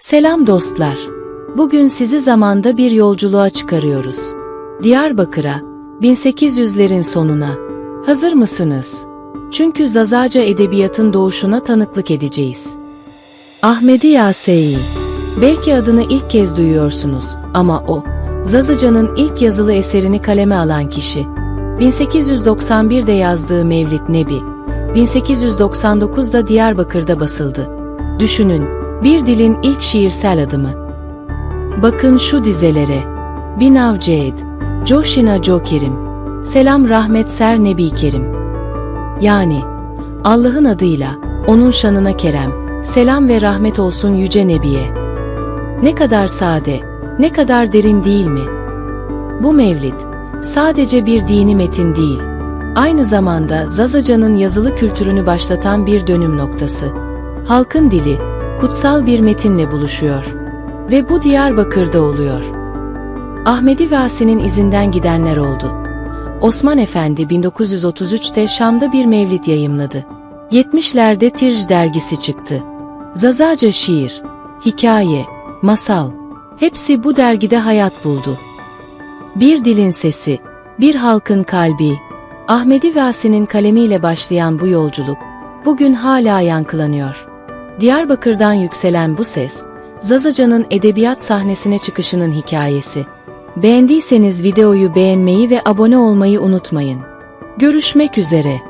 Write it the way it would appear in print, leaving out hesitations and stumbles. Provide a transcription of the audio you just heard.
Selam dostlar. Bugün sizi zamanda bir yolculuğa çıkarıyoruz. Diyarbakır'a, 1800'lerin sonuna. Hazır mısınız? Çünkü Zazaca edebiyatın doğuşuna tanıklık edeceğiz. Ahmedi Yaseyi. Belki adını ilk kez duyuyorsunuz ama o, Zazaca'nın ilk yazılı eserini kaleme alan kişi. 1891'de yazdığı Mevlid Nebi, 1899'da Diyarbakır'da basıldı. Düşünün, bir dilin ilk şiirsel adımı. Bakın şu dizelere. Binav Ceed, Coşina Jokerim, Selam Rahmet Ser Nebi Kerim. Yani, Allah'ın adıyla, onun şanına kerem, selam ve rahmet olsun Yüce Nebi'ye. Ne kadar sade, ne kadar derin değil mi? Bu mevlid, sadece bir dini metin değil, aynı zamanda Zazaca'nın yazılı kültürünü başlatan bir dönüm noktası. Halkın dili, kutsal bir metinle buluşuyor. Ve bu Diyarbakır'da oluyor. Ahmedi Vasi'nin izinden gidenler oldu. Osman Efendi 1933'te Şam'da bir mevlid yayımladı. 70'lerde Tirj dergisi çıktı. Zazaca şiir, hikaye, masal, hepsi bu dergide hayat buldu. Bir dilin sesi, bir halkın kalbi, Ahmedi Vasi'nin kalemiyle başlayan bu yolculuk, bugün hala yankılanıyor. Diyarbakır'dan yükselen bu ses, Zazaca'nın edebiyat sahnesine çıkışının hikayesi. Beğendiyseniz videoyu beğenmeyi ve abone olmayı unutmayın. Görüşmek üzere.